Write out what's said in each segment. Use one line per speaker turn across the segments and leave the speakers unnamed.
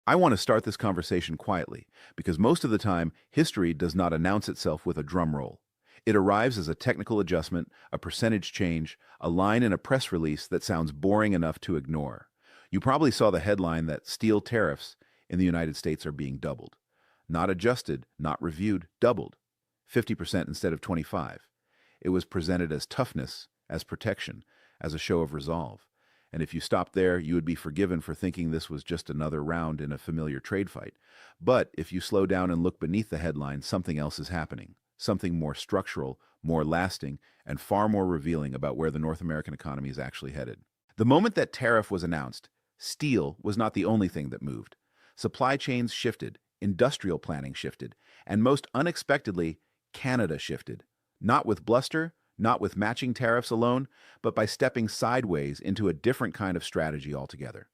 I want to start this conversation quietly, because most of the time, history does not announce itself with a drum roll. It arrives as a technical adjustment, a percentage change, a line in a press release that sounds boring enough to ignore. You probably saw the headline that steel tariffs in the United States are being doubled. Not adjusted, not reviewed, doubled. 50% instead of 25. It was presented as toughness, as protection, as a show of resolve. And if you stopped there, you would be forgiven for thinking this was just another round in a familiar trade fight. But if you slow down and look beneath the headline, something else is happening. Something more structural, more lasting, and far more revealing about where the North American economy is actually headed. The moment that tariff was announced, steel was not the only thing that moved. Supply chains shifted, industrial planning shifted, and most unexpectedly, Canada shifted. Not with bluster, not with matching tariffs alone, but by stepping sideways into a different kind of strategy altogether.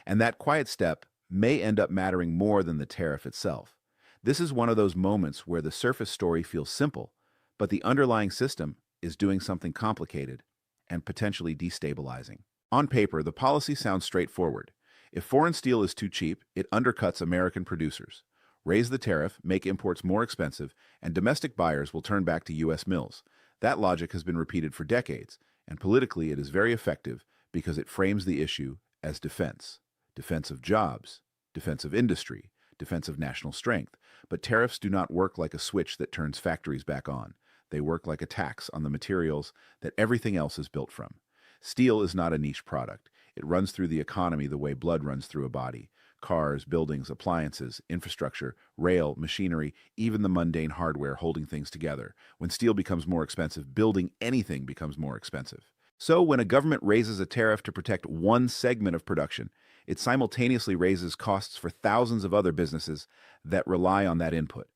And that quiet step may end up mattering more than the tariff itself. This is one of those moments where the surface story feels simple, but the underlying system is doing something complicated and potentially destabilizing. On paper, the policy sounds straightforward. If foreign steel is too cheap, it undercuts American producers. Raise the tariff, make imports more expensive, and domestic buyers will turn back to U.S. mills. That logic has been repeated for decades, and politically it is very effective because it frames the issue as defense. Defense of jobs, defense of industry, defense of national strength. But tariffs do not work like a switch that turns factories back on. They work like a tax on the materials that everything else is built from. Steel is not a niche product. It runs through the economy the way blood runs through a body. Cars, buildings, appliances, infrastructure, rail, machinery, even the mundane hardware holding things together. When steel becomes more expensive, building anything becomes more expensive. So when a government raises a tariff to protect one segment of production, it simultaneously raises costs for thousands of other businesses that rely on that input.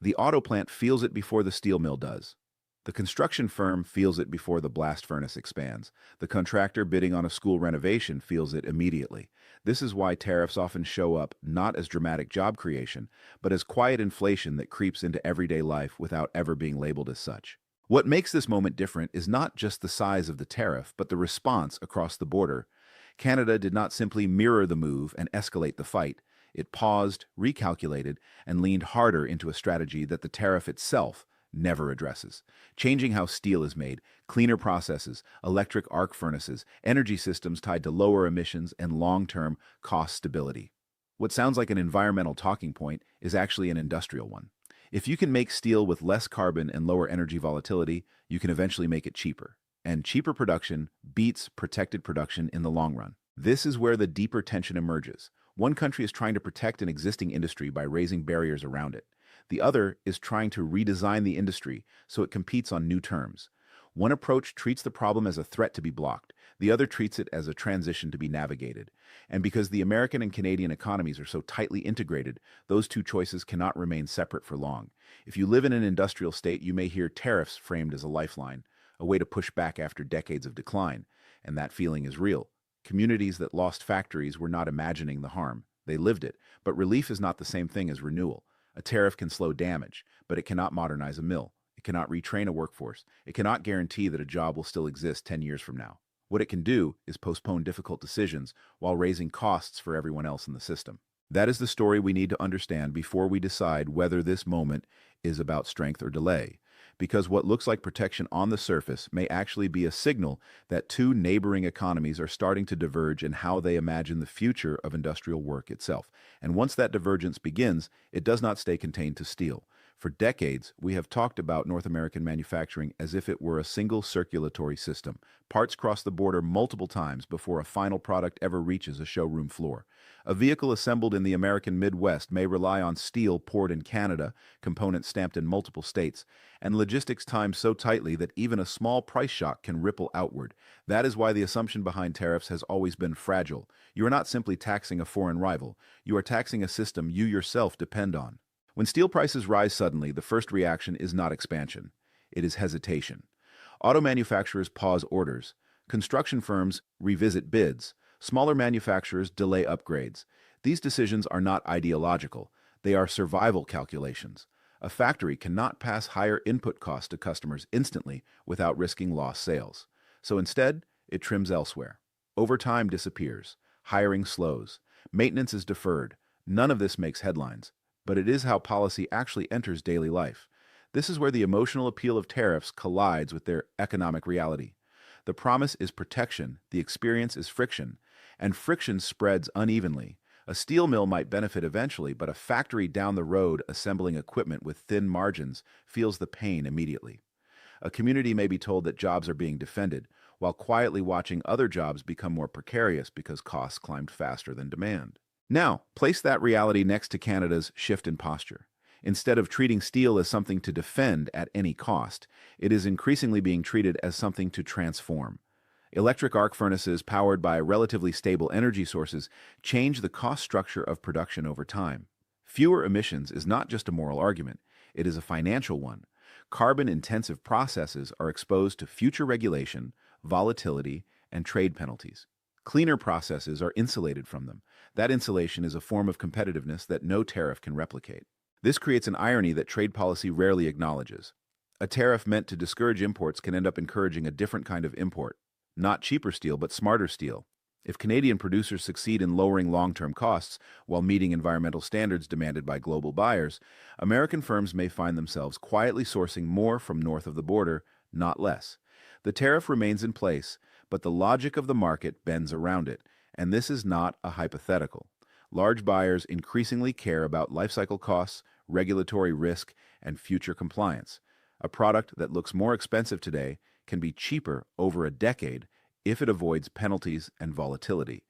The auto plant feels it before the steel mill does. The construction firm feels it before the blast furnace expands. The contractor bidding on a school renovation feels it immediately. This is why tariffs often show up not as dramatic job creation, but as quiet inflation that creeps into everyday life without ever being labeled as such. What makes this moment different is not just the size of the tariff, but the response across the border. Canada did not simply mirror the move and escalate the fight. It paused, recalculated, and leaned harder into a strategy that the tariff itself never addresses. Changing how steel is made, cleaner processes, electric arc furnaces, energy systems tied to lower emissions, and long-term cost stability. What sounds like an environmental talking point is actually an industrial one. If you can make steel with less carbon and lower energy volatility, you can eventually make it cheaper. And cheaper production beats protected production in the long run. This is where the deeper tension emerges. One country is trying to protect an existing industry by raising barriers around it. The other is trying to redesign the industry so it competes on new terms. One approach treats the problem as a threat to be blocked. The other treats it as a transition to be navigated. And because the American and Canadian economies are so tightly integrated, those two choices cannot remain separate for long. If you live in an industrial state, you may hear tariffs framed as a lifeline, a way to push back after decades of decline. And that feeling is real. Communities that lost factories were not imagining the harm. They lived it. But relief is not the same thing as renewal. A tariff can slow damage, but it cannot modernize a mill. It cannot retrain a workforce. It cannot guarantee that a job will still exist 10 years from now. What it can do is postpone difficult decisions while raising costs for everyone else in the system. That is the story we need to understand before we decide whether this moment is about strength or delay. Because what looks like protection on the surface may actually be a signal that two neighboring economies are starting to diverge in how they imagine the future of industrial work itself. And once that divergence begins, it does not stay contained to steel. For decades, we have talked about North American manufacturing as if it were a single circulatory system. Parts cross the border multiple times before a final product ever reaches a showroom floor. A vehicle assembled in the American Midwest may rely on steel poured in Canada, components stamped in multiple states, and logistics timed so tightly that even a small price shock can ripple outward. That is why the assumption behind tariffs has always been fragile. You are not simply taxing a foreign rival. You are taxing a system you yourself depend on. When steel prices rise suddenly, the first reaction is not expansion. It is hesitation. Auto manufacturers pause orders. Construction firms revisit bids. Smaller manufacturers delay upgrades. These decisions are not ideological. They are survival calculations. A factory cannot pass higher input costs to customers instantly without risking lost sales. So instead, it trims elsewhere. Overtime disappears. Hiring slows. Maintenance is deferred. None of this makes headlines, but it is how policy actually enters daily life. This is where the emotional appeal of tariffs collides with their economic reality. The promise is protection, the experience is friction, and friction spreads unevenly. A steel mill might benefit eventually, but a factory down the road assembling equipment with thin margins feels the pain immediately. A community may be told that jobs are being defended, while quietly watching other jobs become more precarious because costs climbed faster than demand. Now, place that reality next to Canada's shift in posture. Instead of treating steel as something to defend at any cost, it is increasingly being treated as something to transform. Electric arc furnaces powered by relatively stable energy sources change the cost structure of production over time. Fewer emissions is not just a moral argument, it is a financial one. Carbon-intensive processes are exposed to future regulation, volatility, and trade penalties. Cleaner processes are insulated from them. That insulation is a form of competitiveness that no tariff can replicate. This creates an irony that trade policy rarely acknowledges. A tariff meant to discourage imports can end up encouraging a different kind of import. Not cheaper steel, but smarter steel. If Canadian producers succeed in lowering long-term costs while meeting environmental standards demanded by global buyers, American firms may find themselves quietly sourcing more from north of the border, not less. The tariff remains in place, but the logic of the market bends around it, and this is not a hypothetical. Large buyers increasingly care about lifecycle costs, regulatory risk, and future compliance. A product that looks more expensive today can be cheaper over a decade if it avoids penalties and volatility.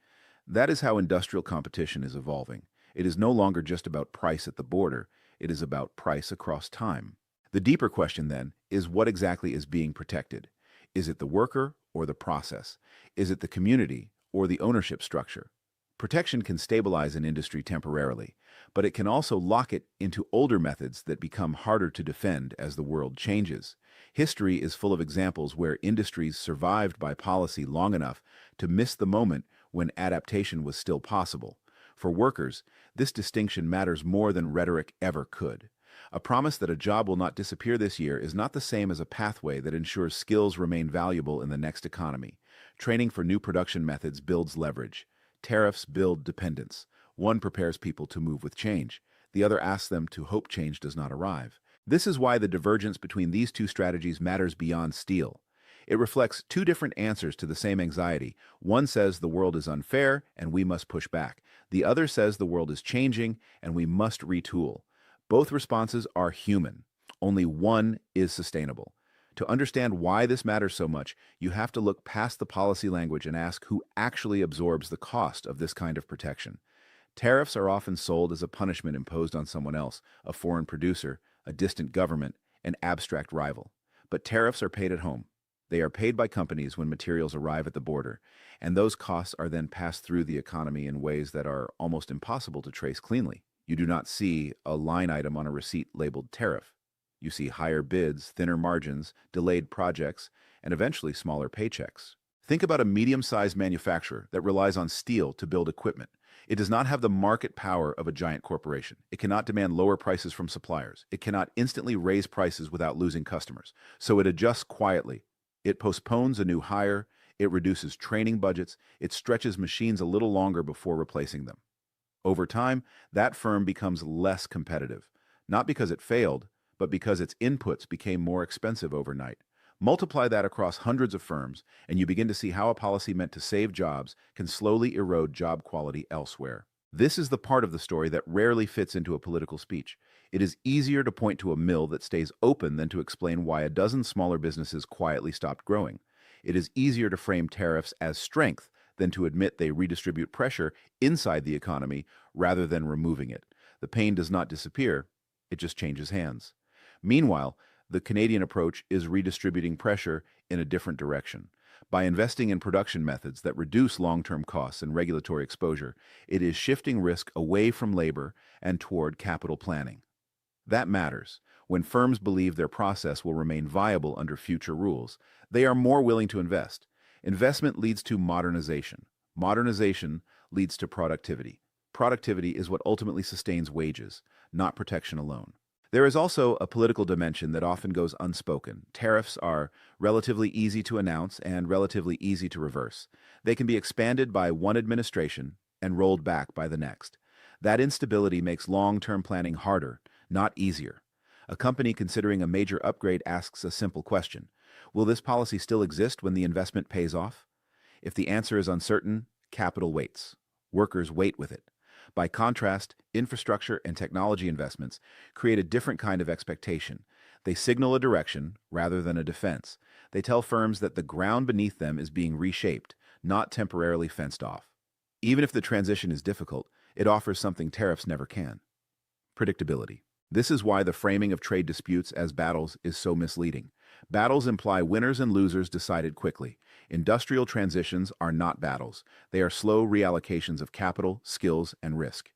That is how industrial competition is evolving. It is no longer just about price at the border, it is about price across time. The deeper question, then, is what exactly is being protected? Is it the worker or the process? Is it the community or the ownership structure? Protection can stabilize an industry temporarily, but it can also lock it into older methods that become harder to defend as the world changes. History is full of examples where industries survived by policy long enough to miss the moment when adaptation was still possible. For workers, this distinction matters more than rhetoric ever could. A promise that a job will not disappear this year is not the same as a pathway that ensures skills remain valuable in the next economy. Training for new production methods builds leverage. Tariffs build dependence. One prepares people to move with change. The other asks them to hope change does not arrive. This is why the divergence between these two strategies matters beyond steel. It reflects two different answers to the same anxiety. One says the world is unfair and we must push back. The other says the world is changing and we must retool. Both responses are human. Only one is sustainable. To understand why this matters so much, you have to look past the policy language and ask who actually absorbs the cost of this kind of protection. Tariffs are often sold as a punishment imposed on someone else, a foreign producer, a distant government, an abstract rival. But tariffs are paid at home. They are paid by companies when materials arrive at the border, and those costs are then passed through the economy in ways that are almost impossible to trace cleanly. You do not see a line item on a receipt labeled tariff. You see higher bids, thinner margins, delayed projects, and eventually smaller paychecks. Think about a medium-sized manufacturer that relies on steel to build equipment. It does not have the market power of a giant corporation. It cannot demand lower prices from suppliers. It cannot instantly raise prices without losing customers. So it adjusts quietly. It postpones a new hire. It reduces training budgets. It stretches machines a little longer before replacing them. Over time, that firm becomes less competitive, not because it failed, but because its inputs became more expensive overnight. Multiply that across hundreds of firms, and you begin to see how a policy meant to save jobs can slowly erode job quality elsewhere. This is the part of the story that rarely fits into a political speech. It is easier to point to a mill that stays open than to explain why a dozen smaller businesses quietly stopped growing. It is easier to frame tariffs as strength than to admit they redistribute pressure inside the economy rather than removing it. The pain does not disappear, it just changes hands. Meanwhile, the Canadian approach is redistributing pressure in a different direction. By investing in production methods that reduce long-term costs and regulatory exposure, it is shifting risk away from labor and toward capital planning. That matters. When firms believe their process will remain viable under future rules, they are more willing to invest. Investment leads to modernization. Modernization leads to productivity. Productivity is what ultimately sustains wages, not protection alone. There is also a political dimension that often goes unspoken. Tariffs are relatively easy to announce and relatively easy to reverse. They can be expanded by one administration and rolled back by the next. That instability makes long-term planning harder, not easier. A company considering a major upgrade asks a simple question. Will this policy still exist when the investment pays off? If the answer is uncertain, capital waits. Workers wait with it. By contrast, infrastructure and technology investments create a different kind of expectation. They signal a direction rather than a defense. They tell firms that the ground beneath them is being reshaped, not temporarily fenced off. Even if the transition is difficult, it offers something tariffs never can: predictability. This is why the framing of trade disputes as battles is so misleading. Battles imply winners and losers decided quickly. Industrial transitions are not battles. They are slow reallocations of capital, skills, and risk.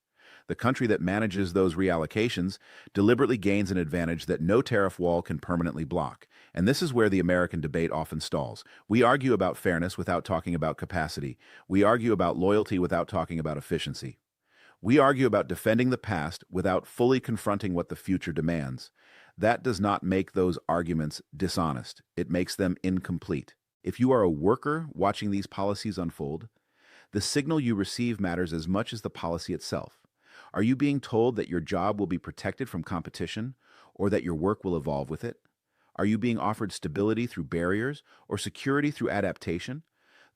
The country that manages those reallocations deliberately gains an advantage that no tariff wall can permanently block. And this is where the American debate often stalls. We argue about fairness without talking about capacity. We argue about loyalty without talking about efficiency. We argue about defending the past without fully confronting what the future demands. That does not make those arguments dishonest. It makes them incomplete. If you are a worker watching these policies unfold, the signal you receive matters as much as the policy itself. Are you being told that your job will be protected from competition, or that your work will evolve with it? Are you being offered stability through barriers or security through adaptation?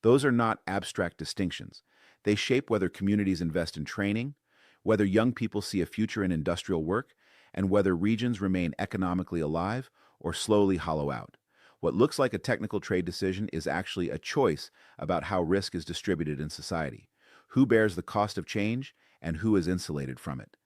Those are not abstract distinctions. They shape whether communities invest in training, whether young people see a future in industrial work, and whether regions remain economically alive or slowly hollow out. What looks like a technical trade decision is actually a choice about how risk is distributed in society, who bears the cost of change, and who is insulated from it.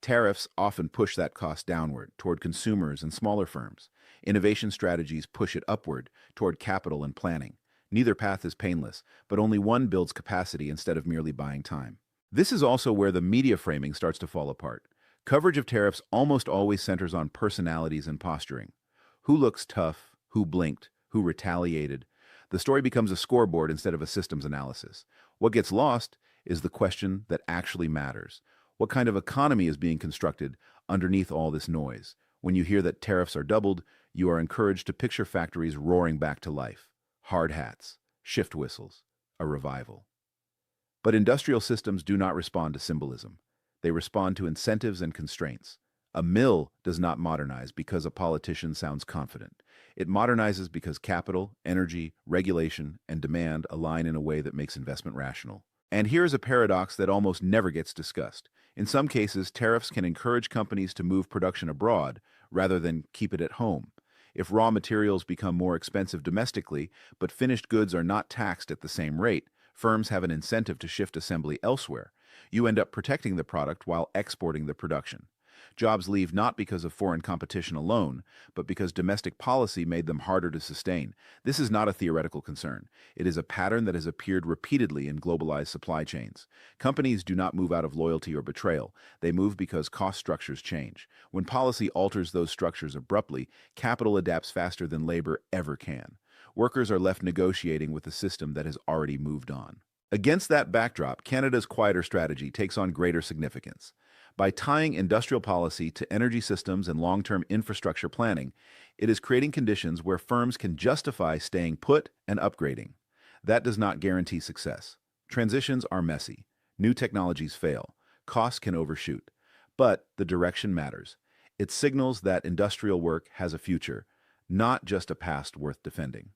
Tariffs often push that cost downward, toward consumers and smaller firms. Innovation strategies push it upward, toward capital and planning. Neither path is painless, but only one builds capacity instead of merely buying time. This is also where the media framing starts to fall apart. Coverage of tariffs almost always centers on personalities and posturing. Who looks tough? Who blinked? Who retaliated? The story becomes a scoreboard instead of a systems analysis. What gets lost is the question that actually matters. What kind of economy is being constructed underneath all this noise? When you hear that tariffs are doubled, you are encouraged to picture factories roaring back to life. Hard hats, shift whistles, a revival. But industrial systems do not respond to symbolism. They respond to incentives and constraints. A mill does not modernize because a politician sounds confident. It modernizes because capital, energy, regulation, and demand align in a way that makes investment rational. And here is a paradox that almost never gets discussed. In some cases, tariffs can encourage companies to move production abroad rather than keep it at home. If raw materials become more expensive domestically, but finished goods are not taxed at the same rate, firms have an incentive to shift assembly elsewhere. You end up protecting the product while exporting the production. Jobs leave not because of foreign competition alone, but because domestic policy made them harder to sustain. This is not a theoretical concern. It is a pattern that has appeared repeatedly in globalized supply chains. Companies do not move out of loyalty or betrayal. They move because cost structures change. When policy alters those structures abruptly, capital adapts faster than labor ever can. Workers are left negotiating with a system that has already moved on. Against that backdrop, Canada's quieter strategy takes on greater significance. By tying industrial policy to energy systems and long-term infrastructure planning, it is creating conditions where firms can justify staying put and upgrading. That does not guarantee success. Transitions are messy. New technologies fail. Costs can overshoot. But the direction matters. It signals that industrial work has a future, not just a past worth defending.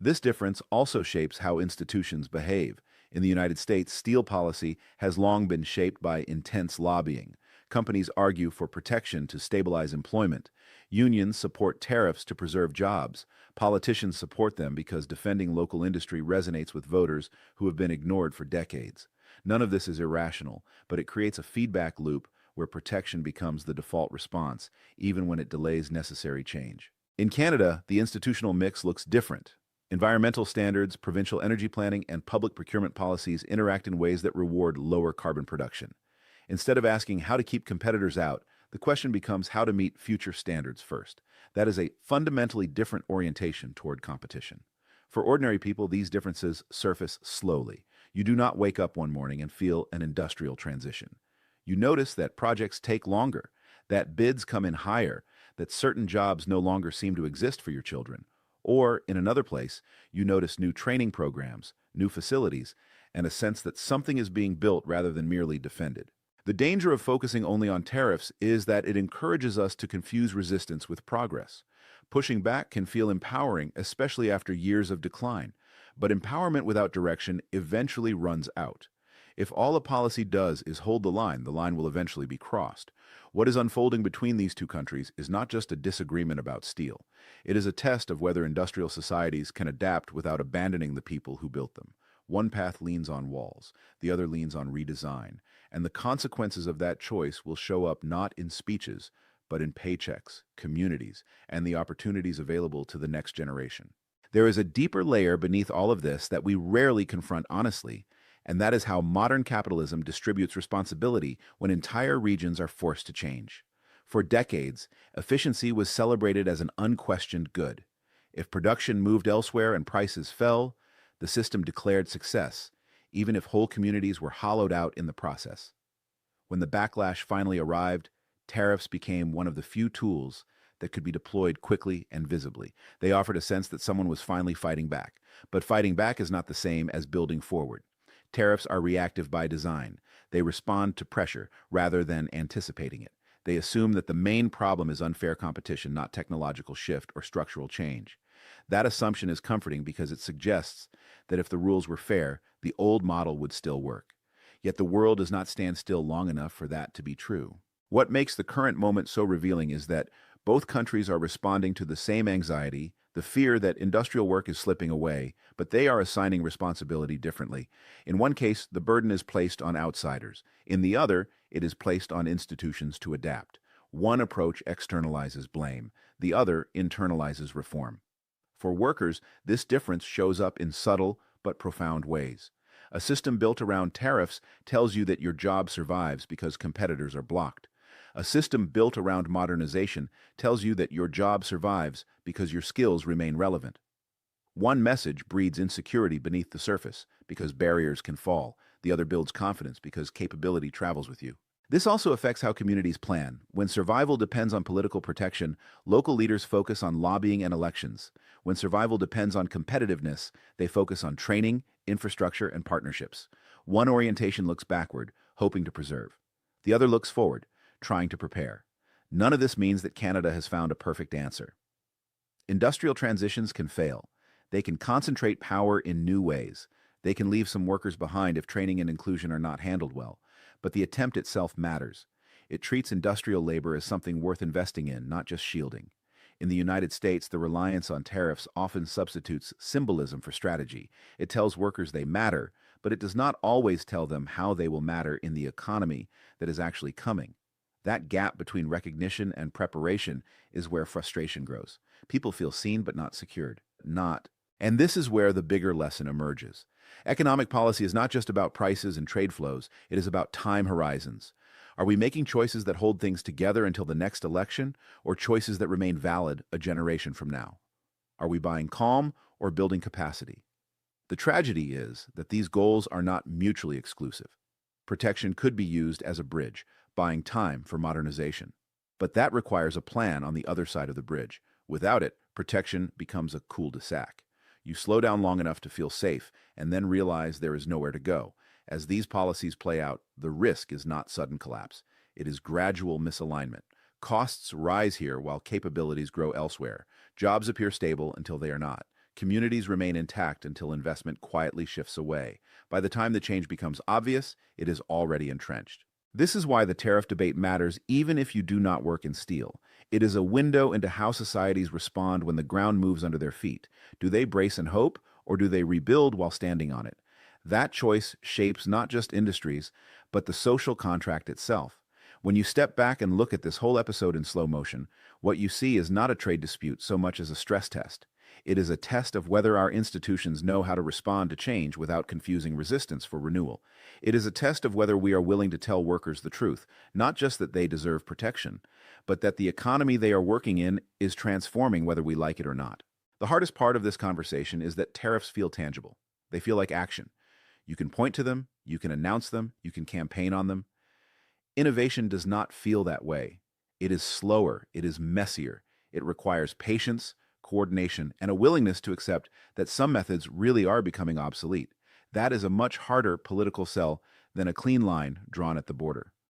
This difference also shapes how institutions behave. In the United States, steel policy has long been shaped by intense lobbying. Companies argue for protection to stabilize employment. Unions support tariffs to preserve jobs. Politicians support them because defending local industry resonates with voters who have been ignored for decades. None of this is irrational, but it creates a feedback loop where protection becomes the default response, even when it delays necessary change. In Canada, the institutional mix looks different. Environmental standards, provincial energy planning, and public procurement policies interact in ways that reward lower carbon production. Instead of asking how to keep competitors out, the question becomes how to meet future standards first. That is a fundamentally different orientation toward competition. For ordinary people, these differences surface slowly. You do not wake up one morning and feel an industrial transition. You notice that projects take longer, that bids come in higher, that certain jobs no longer seem to exist for your children. Or, in another place, you notice new training programs, new facilities, and a sense that something is being built rather than merely defended. The danger of focusing only on tariffs is that it encourages us to confuse resistance with progress. Pushing back can feel empowering, especially after years of decline, but empowerment without direction eventually runs out. If all a policy does is hold the line will eventually be crossed. What is unfolding between these two countries is not just a disagreement about steel. It is a test of whether industrial societies can adapt without abandoning the people who built them. One path leans on walls, the other leans on redesign, and the consequences of that choice will show up not in speeches, but in paychecks, communities, and the opportunities available to the next generation. There is a deeper layer beneath all of this that we rarely confront honestly, and that is how modern capitalism distributes responsibility when entire regions are forced to change. For decades, efficiency was celebrated as an unquestioned good. If production moved elsewhere and prices fell, the system declared success, even if whole communities were hollowed out in the process. When the backlash finally arrived, tariffs became one of the few tools that could be deployed quickly and visibly. They offered a sense that someone was finally fighting back. But fighting back is not the same as building forward. Tariffs are reactive by design. They respond to pressure rather than anticipating it. They assume that the main problem is unfair competition, not technological shift or structural change. That assumption is comforting because it suggests that if the rules were fair, the old model would still work. Yet the world does not stand still long enough for that to be true. What makes the current moment so revealing is that both countries are responding to the same anxiety, the fear that industrial work is slipping away, but they are assigning responsibility differently. In one case, the burden is placed on outsiders. In the other, it is placed on institutions to adapt. One approach externalizes blame. The other internalizes reform. For workers, this difference shows up in subtle but profound ways. A system built around tariffs tells you that your job survives because competitors are blocked. A system built around modernization tells you that your job survives because your skills remain relevant. One message breeds insecurity beneath the surface because barriers can fall. The other builds confidence because capability travels with you. This also affects how communities plan. When survival depends on political protection, local leaders focus on lobbying and elections. When survival depends on competitiveness, they focus on training, infrastructure, and partnerships. One orientation looks backward, hoping to preserve. The other looks forward, trying to prepare. None of this means that Canada has found a perfect answer. Industrial transitions can fail. They can concentrate power in new ways. They can leave some workers behind if training and inclusion are not handled well. But the attempt itself matters. It treats industrial labor as something worth investing in, not just shielding. In the United States, the reliance on tariffs often substitutes symbolism for strategy. It tells workers they matter, but it does not always tell them how they will matter in the economy that is actually coming. That gap between recognition and preparation is where frustration grows. People feel seen but not secured. And this is where the bigger lesson emerges. Economic policy is not just about prices and trade flows, it is about time horizons. Are we making choices that hold things together until the next election, or choices that remain valid a generation from now? Are we buying calm or building capacity? The tragedy is that these goals are not mutually exclusive. Protection could be used as a bridge, buying time for modernization. But that requires a plan on the other side of the bridge. Without it, protection becomes a cul-de-sac. You slow down long enough to feel safe, and then realize there is nowhere to go. As these policies play out, the risk is not sudden collapse. It is gradual misalignment. Costs rise here while capabilities grow elsewhere. Jobs appear stable until they are not. Communities remain intact until investment quietly shifts away. By the time the change becomes obvious, it is already entrenched. This is why the tariff debate matters even if you do not work in steel. It is a window into how societies respond when the ground moves under their feet. Do they brace and hope, or do they rebuild while standing on it? That choice shapes not just industries, but the social contract itself. When you step back and look at this whole episode in slow motion, what you see is not a trade dispute so much as a stress test. It is a test of whether our institutions know how to respond to change without confusing resistance for renewal. It is a test of whether we are willing to tell workers the truth, not just that they deserve protection, but that the economy they are working in is transforming whether we like it or not. The hardest part of this conversation is that tariffs feel tangible. They feel like action. You can point to them, you can announce them, you can campaign on them. Innovation does not feel that way. It is slower, it is messier. It requires patience, coordination, and a willingness to accept that some methods really are becoming obsolete. That is a much harder political sell than a clean line drawn at the border.